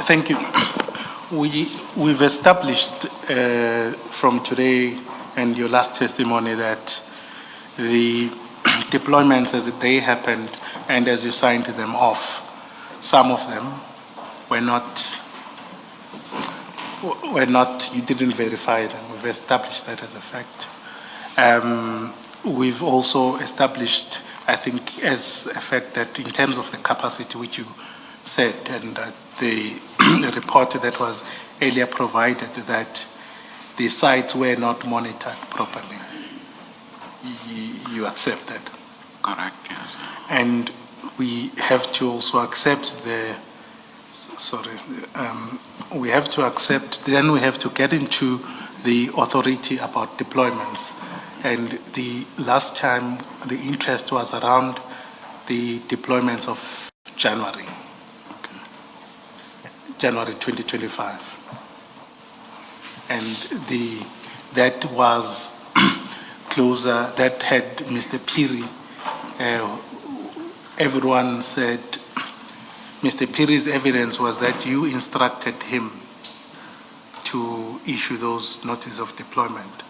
Thank you. We've established from today and your last testimony that the deployments as they happened and as you signed them off, some of them were not, you didn't verify them. We've established that as a fact. We've also established, I think, as a fact that in terms of the capacity which you said and the report that was earlier provided that the sites were not monitored properly. You accept that? Correct, yes. And we have to also accept we have to accept, then we have to get into the authority about deployments. And the last time the interest was around the deployments of January 2025. And that was closer, that had Mr. Piri. Everyone said Mr. Piri's evidence was that you instructed him to issue those notices of deployment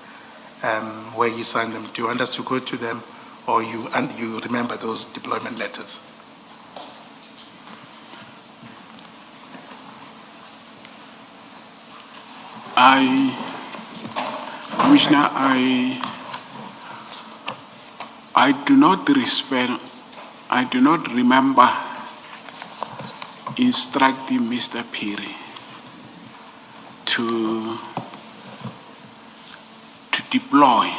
where he signed them. Do you want us to go to them, or you remember those deployment letters? Commissioner, I do not remember instructing Mr. Piri to deploy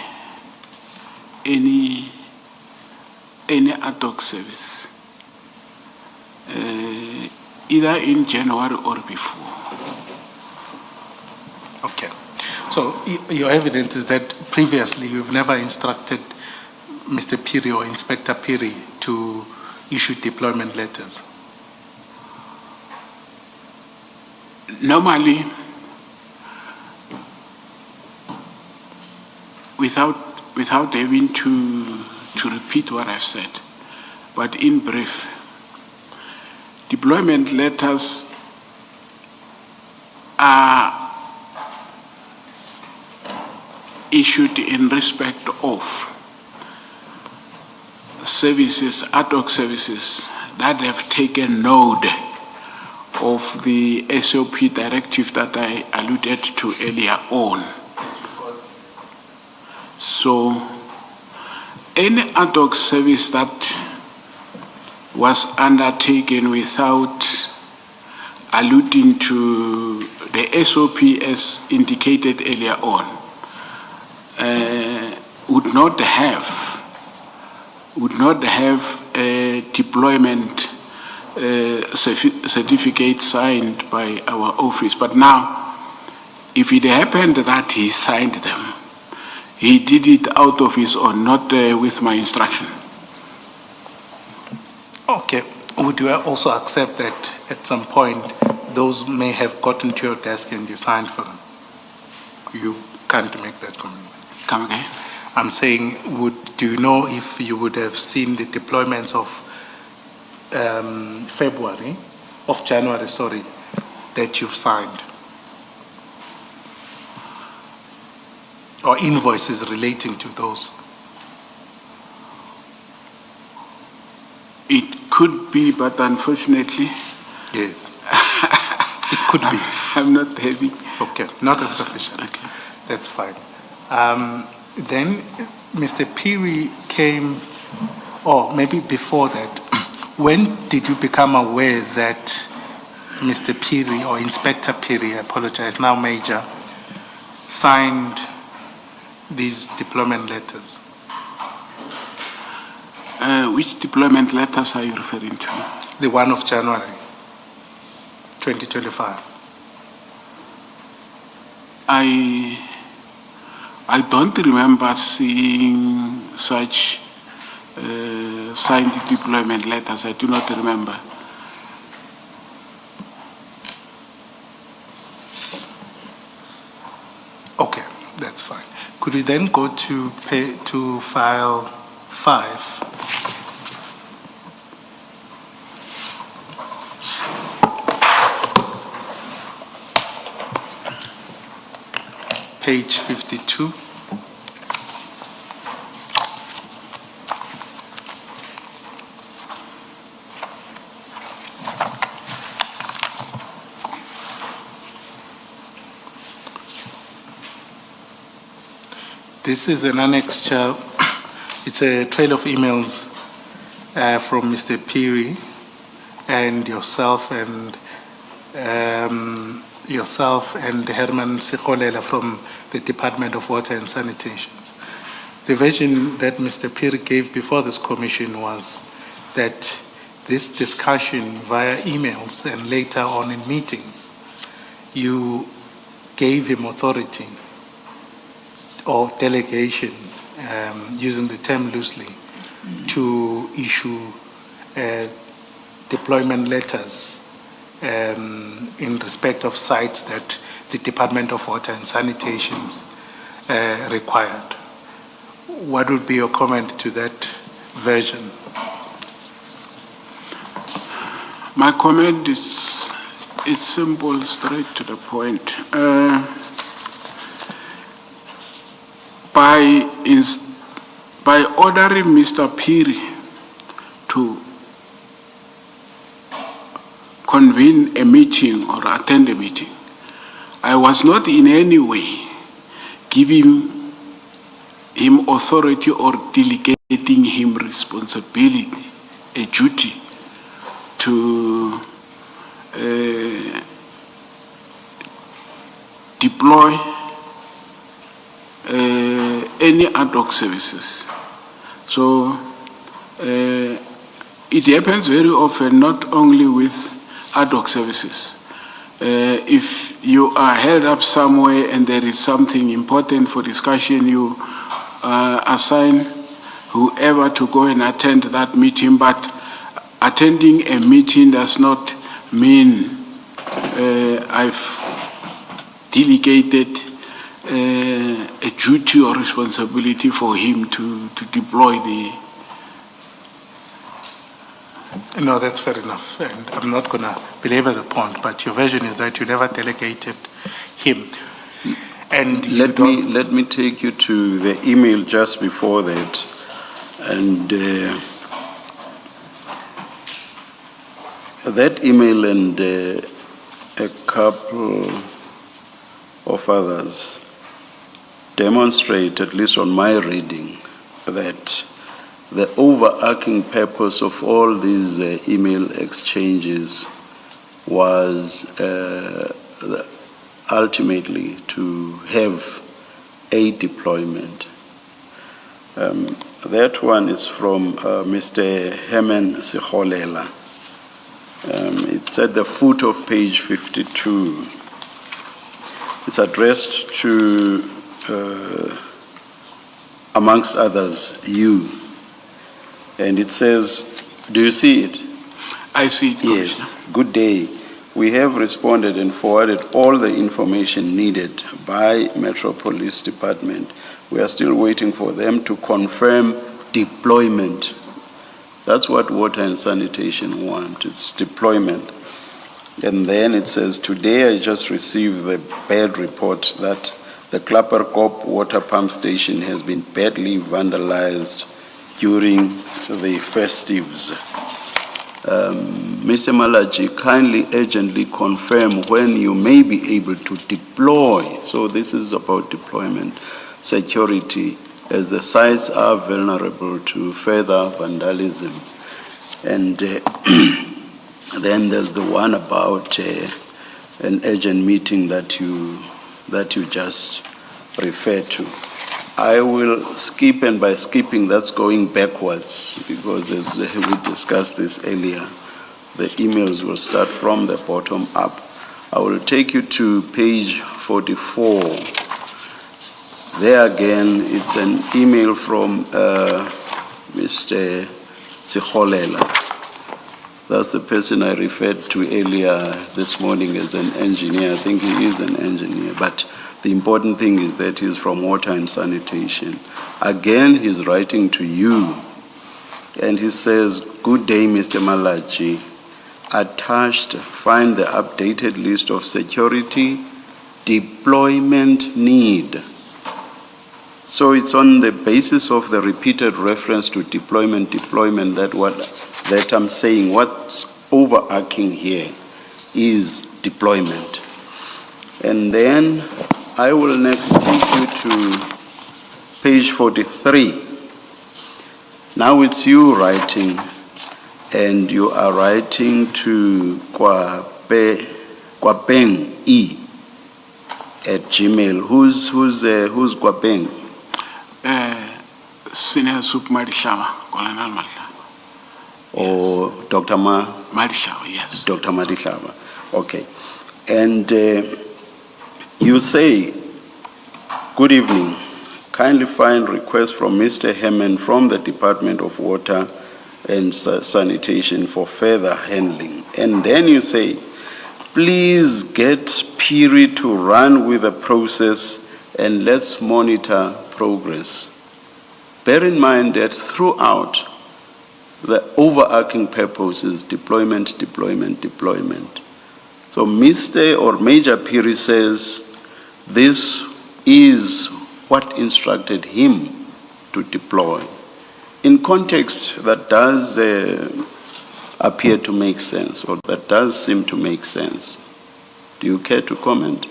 any ad hoc service, either in January or before. Okay. So your evidence is that previously you've never instructed Mr. Piri or Inspector Piri to issue deployment letters? Normally, without having to repeat what I've said, but in brief, deployment letters are issued in respect of services, ad hoc services that have taken note of the SOP directive that I alluded to earlier on. So any ad hoc service that was undertaken without alluding to the SOP as indicated earlier on would not have a deployment certificate signed by our office. But now, if it happened that he signed them, he did it out of his own, not with my instruction. Okay. Would you also accept that at some point those may have gotten to your desk and you signed for them? You can't make that comment. Come again? I'm saying, do you know if you would have seen the deployments of January, that you've signed? Or invoices relating to those? It could be, but unfortunately... Yes. It could be. I'm not having... Okay, not as sufficient. Okay. That's fine. Then Mr. Piri came, or maybe before that, when did you become aware that Mr. Piri or Inspector Piri, I apologize, now Major, signed these deployment letters? Which deployment letters are you referring to? The one of January 2025. I don't remember seeing such signed deployment letters. I do not remember. Okay, that's fine. Could we then go to file 5? page 52. This is an annexure. It's a trail of emails from Mr. Peary and yourself and Herman Sikholela from the Department of Water and Sanitation. The version that Mr. Peary gave before this commission was that this discussion via emails and later on in meetings, you gave him authority or delegation, using the term loosely, to issue deployment letters in respect of sites that the Department of Water and Sanitation required. What would be your comment to that version? My comment is simple, straight to the point. By ordering Mr. Peary to convene a meeting or attend a meeting, I was not in any way giving him authority or delegating him responsibility, a duty to deploy any ad hoc services. So it happens very often, not only with ad hoc services. If you are held up somewhere and there is something important for discussion, you assign whoever to go and attend that meeting, but attending a meeting does not mean I've delegated a duty or responsibility for him to deploy the... No, that's fair enough. And I'm not going to belabor the point, but your version is that you never delegated him. And let me take you to the email just before that. And that email and a couple of others demonstrate, at least on my reading, that the overarching purpose of all these email exchanges was ultimately to have a deployment. That one is from Mr. Herman Sikholela. It's at the foot of page 52. It's addressed to, amongst others, you. And it says, do you see it? I see it. Yes. Good day. We have responded and forwarded all the information needed by Metro Police Department. We are still waiting for them to confirm deployment. That's what Water and Sanitation want. It's deployment. And then it says, today I just received the bad report that the Klapperkop water pump station has been badly vandalized during the festives. Mr. Malatji, kindly urgently confirm when you may be able to deploy. So this is about deployment, security, as the sites are vulnerable to further vandalism. And then there's the one about an urgent meeting that you just referred to. I will skip, and by skipping, that's going backwards, because as we discussed this earlier, the emails will start from the bottom up. I will take you to page 44. There again, it's an email from Mr. Sikholela. That's the person I referred to earlier this morning as an engineer. I think he is an engineer, but the important thing is that he's from Water and Sanitation. Again, he's writing to you, and he says, good day, Mr. Malatji. Attached, find the updated list of security deployment need. So it's on the basis of the repeated reference to deployment, that I'm saying what's overarching here is deployment. And then I will next take you to page 43. Now it's you writing, and you are writing to Kwapeng E at Gmail. Who's Kwapeng? Senior Soup Madlanga, Colonel Madlanga. Or Dr. Madlanga, yes. Dr. Madlanga. Okay. And you say, good evening. Kindly find request from Mr. Herman from the Department of Water and Sanitation for further handling. And then you say, please get Piri to run with the process and let's monitor progress. Bear in mind that throughout, the overarching purpose is deployment, deployment, deployment. So Mr. or Major Piri says this is what instructed him to deploy. In context, that does appear to make sense, or that does seem to make sense. Do you care to comment?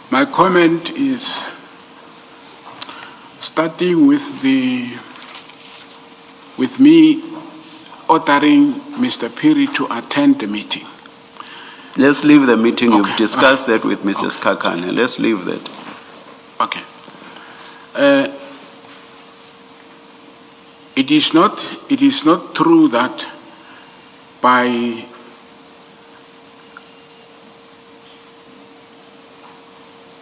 My comment is starting with me ordering Mr. Piri to attend the meeting. Let's leave the meeting. Okay. You've discussed that with Mrs. Kakane. Let's leave that. Okay. It is not true that by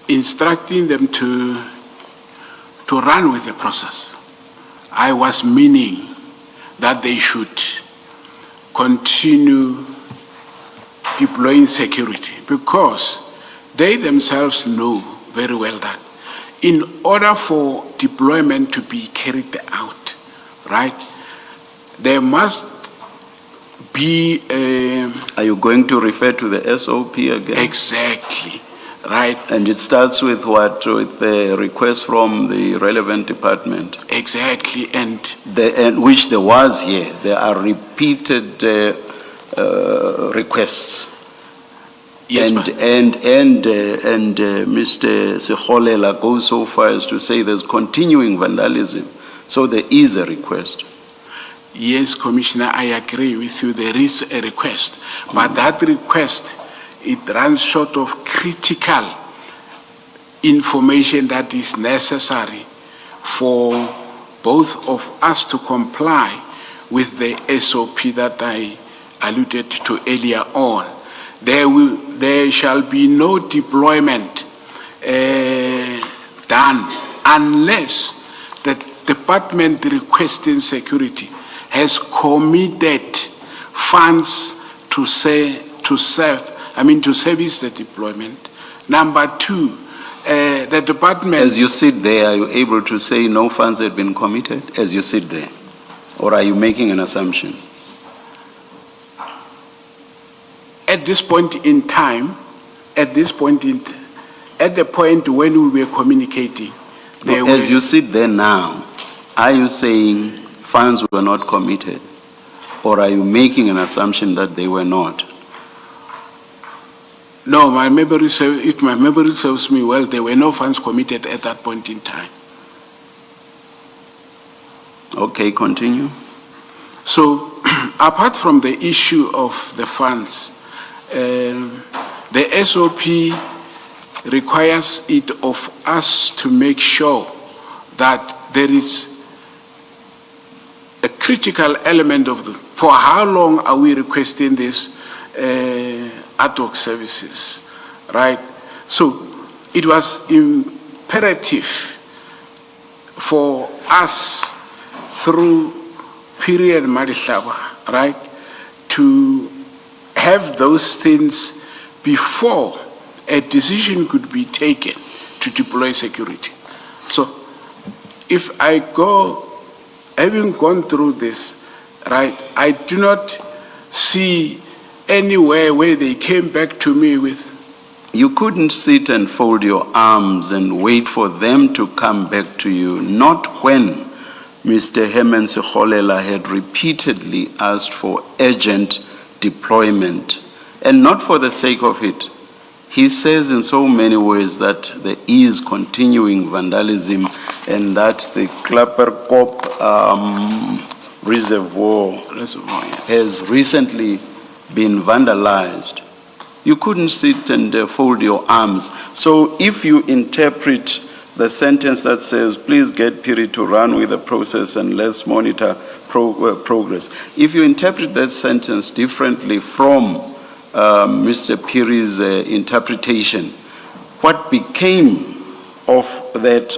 instructing them to run with the process, I was meaning that they should continue deploying security, because they themselves know very well that in order for deployment to be carried out, right, there must be a... Are you going to refer to the SOP again? Exactly, right. And it starts with what? With the request from the relevant department? Exactly, and which there was here. There are repeated requests. yes, And Mr. Sekholela goes so far as to say there's continuing vandalism. So there is a request. yes, Commissioner, I agree with you. There is a request, but that request, it runs short of critical information that is necessary for both of us to comply with the SOP that I alluded to earlier on. There shall be no deployment done unless the department requesting security has committed funds to service the deployment. Number two, the department... As you sit there, are you able to say no funds have been committed as you sit there? Or are you making an assumption? At this point in time, at the point when we were communicating, As you sit there now, are you saying funds were not committed? Or are you making an assumption that they were not? No, if my memory serves me well, there were no funds committed at that point in time. Okay, continue. So, apart from the issue of the funds, the SOP requires it of us to make sure that there is a critical element of for how long are we requesting this ad hoc services, right? So it was imperative for us through period Madlanga, right, to have those things before a decision could be taken to deploy security. So if I go, having gone through this, right, I do not see anywhere where they came back to me with You couldn't sit and fold your arms and wait for them to come back to you, not when Mr. Herman Sekgolela had repeatedly asked for urgent deployment, and not for the sake of it. He says in so many ways that there is continuing vandalism and that the Klapperkop reservoir has recently been vandalized. You couldn't sit and fold your arms. So if you interpret the sentence that says, please get Piri to run with the process and let's monitor progress, if you interpret that sentence differently from Mr. Piri's interpretation, what became of that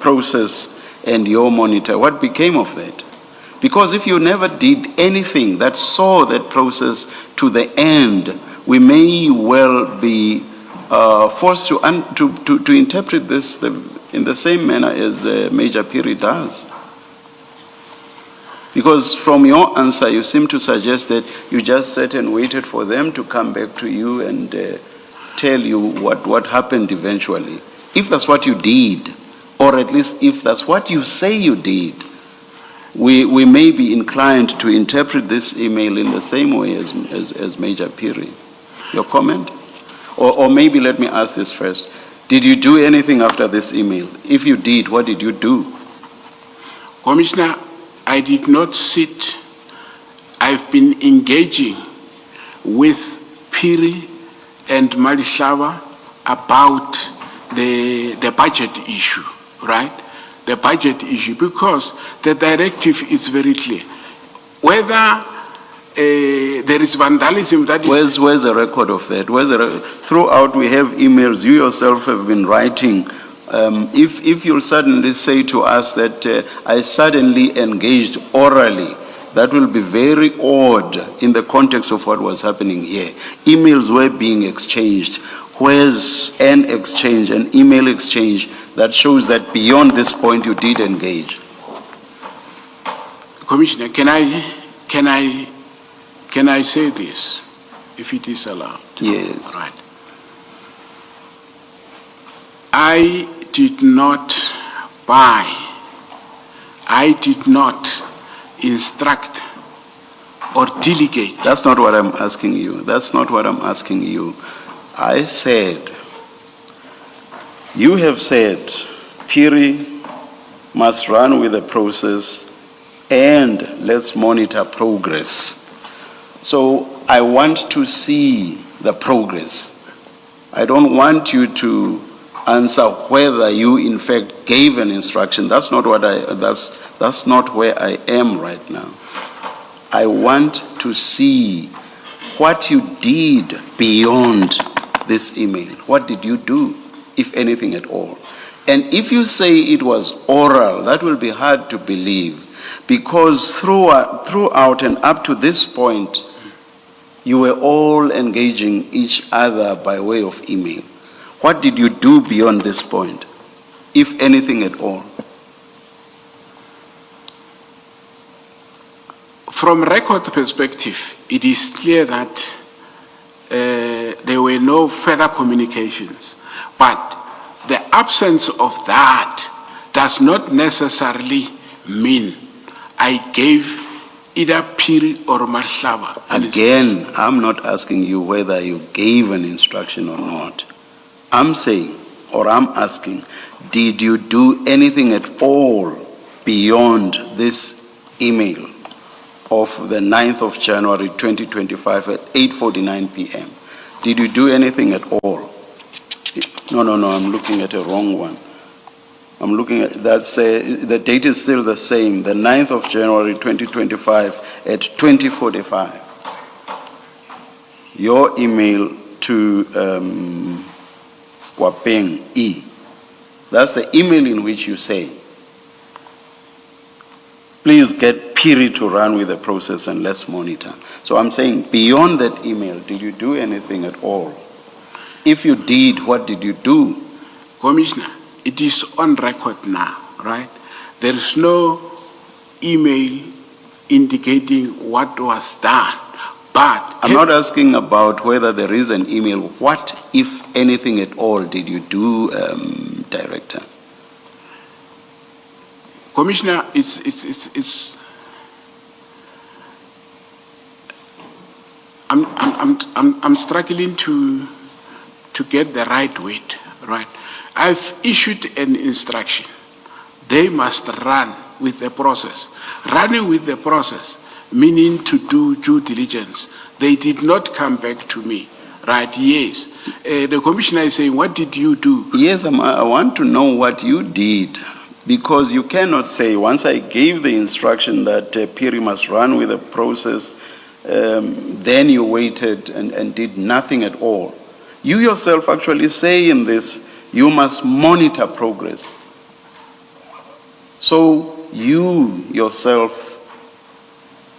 process and your monitor? What became of that? Because if you never did anything that saw that process to the end, we may well be forced to interpret this in the same manner as Major Piri does. Because from your answer, you seem to suggest that you just sat and waited for them to come back to you and tell you what happened eventually. If that's what you did, or at least if that's what you say you did, we may be inclined to interpret this email in the same way as Major Piri. Your comment? Or maybe let me ask this first. Did you do anything after this email? If you did, what did you do? Commissioner, I did not sit. I've been engaging with Piri and Malihlaba about the budget issue, right? The budget issue, because the directive is very clear. Whether there is vandalism that is... Where's the record of that? Throughout we have emails, you yourself have been writing. If you'll suddenly say to us that I suddenly engaged orally, that will be very odd in the context of what was happening here. Emails were being exchanged. Where's an exchange, an email exchange that shows that beyond this point you did engage? Commissioner, can I say this, if it is allowed? Yes. Right. I did not buy, I did not instruct or delegate. That's not what I'm asking you. That's not what I'm asking you. I said, you have said Piri must run with the process and let's monitor progress. So I want to see the progress. I don't want you to answer whether you in fact gave an instruction. That's not that's not where I am right now. I want to see what you did beyond this email. What did you do, if anything at all? And if you say it was oral, that will be hard to believe, because throughout and up to this point, you were all engaging each other by way of email. What did you do beyond this point, if anything at all? From record perspective, it is clear that there were no further communications. But the absence of that does not necessarily mean I gave either Piri or Malihlaba. Again, I'm not asking you whether you gave an instruction or not. I'm saying, or I'm asking, did you do anything at all beyond this email of the 9th of January 2025 at 8:49 p.m.? Did you do anything at all? No, I'm looking at a wrong one. I'm looking at, the date is still the same, the 9th of January 2025 at 20:45. Your email to Wapeng E. That's the email in which you say, please get Piri to run with the process and let's monitor. So I'm saying, beyond that email, did you do anything at all? If you did, what did you do? Commissioner, it is on record now, right? There is no email indicating what was done, but... I'm not asking about whether there is an email. What if anything at all, did you do, Director? Commissioner, I'm struggling to get the right weight, right? I've issued an instruction. They must run with the process. Running with the process, meaning to do due diligence. They did not come back to me, right? Yes. The commissioner is saying, what did you do? Yes, I want to know what you did, because you cannot say, once I gave the instruction that Piri must run with the process, then you waited and did nothing at all. You yourself actually say in this, you must monitor progress. So you yourself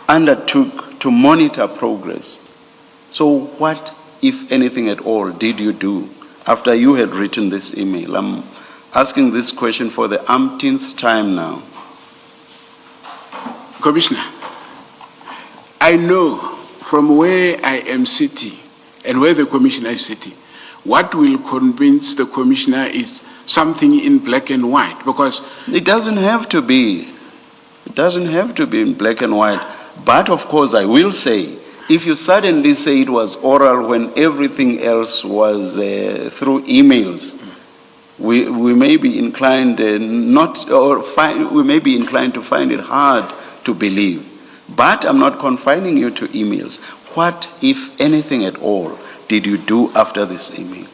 undertook to monitor progress. So what, if anything at all, did you do after you had written this email? I'm asking this question for the umpteenth time now. Commissioner, I know from where I am sitting and where the commissioner is sitting, what will convince the commissioner is something in black and white, because it doesn't have to be. It doesn't have to be in black and white. But of course, I will say, if you suddenly say it was oral when everything else was through emails, we may be inclined we may be inclined to find it hard to believe. But I'm not confining you to emails. What, if anything at all, did you do after this email?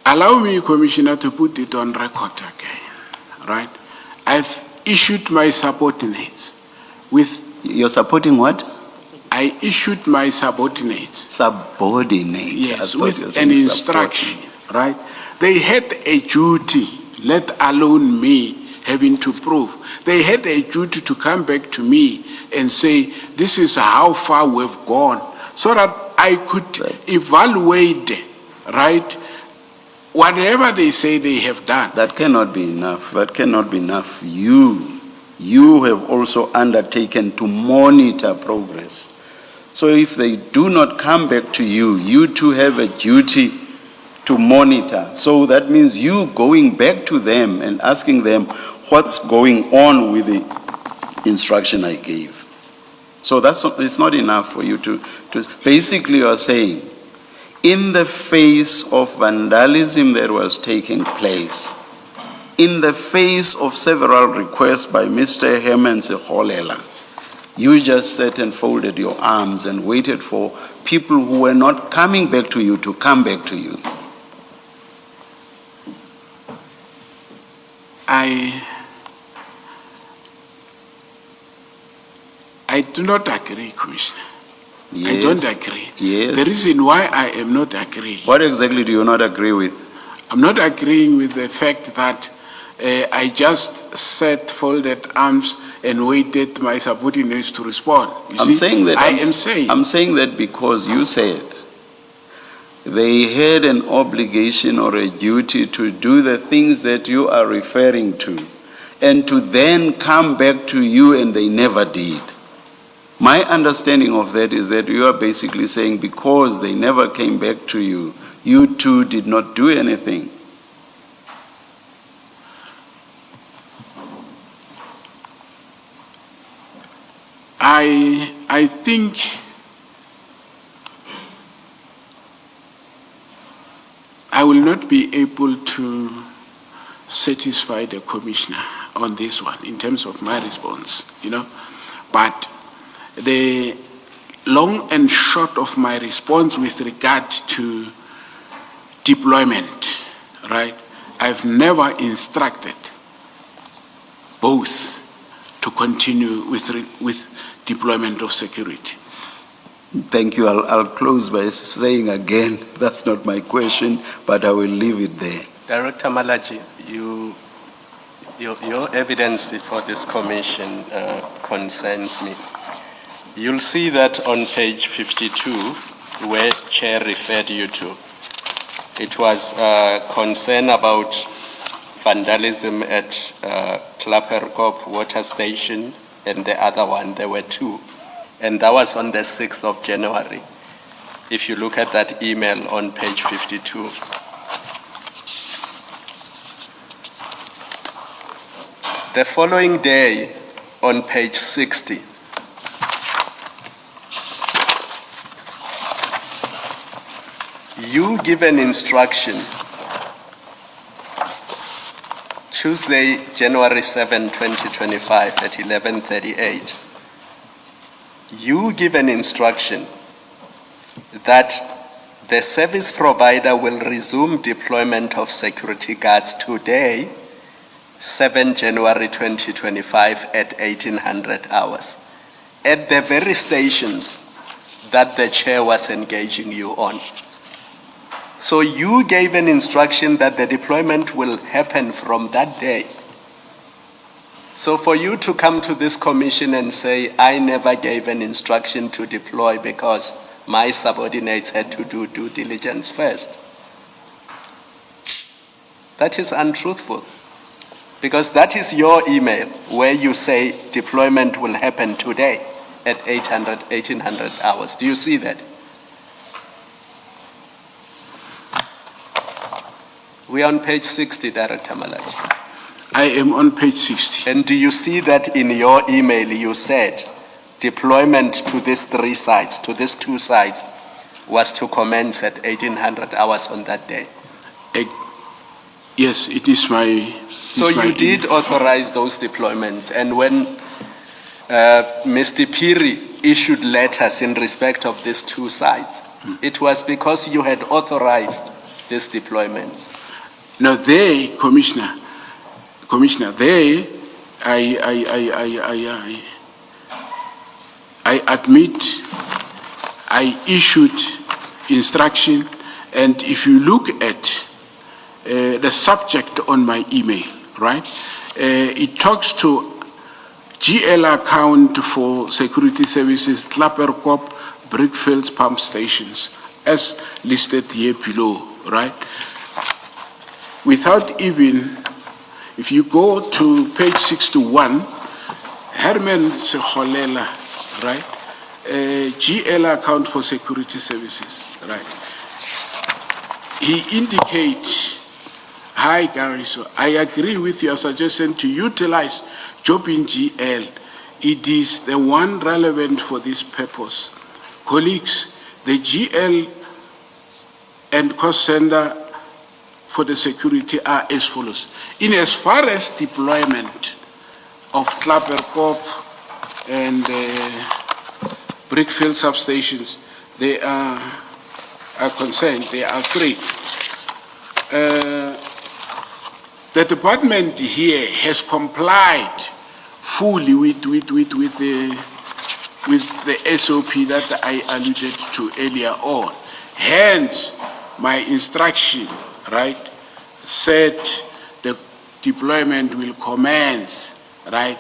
allow me, Commissioner, to put it on record again, right? I've issued my subordinates with... You're supporting what? I issued my subordinates. Subordinate. Yes, with an instruction, right? They had a duty, let alone me having to prove. They had a duty to come back to me and say, this is how far we've gone, so that I could evaluate, right, whatever they say they have done. That cannot be enough. That cannot be enough. You have also undertaken to monitor progress. So if they do not come back to you, you too have a duty to monitor. So that means you going back to them and asking them what's going on with the instruction I gave. So it's not enough for you to basically you are saying, in the face of vandalism that was taking place, in the face of several requests by Mr. Herman Seholela, you just sat and folded your arms and waited for people who were not coming back to you to come back to you. I do not agree, Commissioner. Yes. I don't agree. Yes. The reason why I am not agreeing... What exactly do you not agree with? I'm not agreeing with the fact that I just sat, folded arms, and waited my subordinates to respond. I'm saying that because you said they had an obligation or a duty to do the things that you are referring to, and to then come back to you, and they never did. My understanding of that is that you are basically saying because they never came back to you, you too did not do anything. I think I will not be able to satisfy the commissioner on this one in terms of my response, but the long and short of my response with regard to deployment, right? I've never instructed both to continue with deployment of security. Thank you. I'll close by saying again, that's not my question, but I will leave it there. Director Malatji, your evidence before this commission concerns me. You'll see that on page 52, where Chair referred you to. It was concern about vandalism at Klapperkop Water Station, and the other one, there were two. And that was on the 6th of January. if you look at that email on page 52. The following day, on page 60, you give an instruction, Tuesday, January 7, 2025 at 11:38. You give an instruction that the service provider will resume deployment of security guards today, 7 January 2025 at 1800 hours, at the very stations that the chair was engaging you on. So you gave an instruction that the deployment will happen from that day. So for you to come to this commission and say, I never gave an instruction to deploy because my subordinates had to do due diligence first, that is untruthful. Because that is your email where you say deployment will happen today at 1800 hours. Do you see that? We are on page 60, Director Malatji. I am on page 60. And do you see that in your email you said deployment to these 3 sites, to these 2 sites, was to commence at 1800 hours on that day? Yes, it is my... So you did authorize those deployments, and when Mr. Piri issued letters in respect of these 2 sites, it was because you had authorized these deployments. No, they, Commissioner, they, I admit, I issued instruction, and if you look at the subject on my email, right, it talks to GL account for security services, Klapperkop, Brickfields pump stations, as listed here below, right? Without even, if you go to page 61, Herman Seholela, right? GL account for security services, right? He indicates, hi Gary, so I agree with your suggestion to utilize job in GL. It is the one relevant for this purpose. Colleagues, the GL and cost center for the security are as follows. In as far as deployment of Klapperkop and Brickfield substations, they are concerned, there are 3. The department here has complied fully with the SOP that I alluded to earlier on. Hence, my instruction, right, said the deployment will commence, right,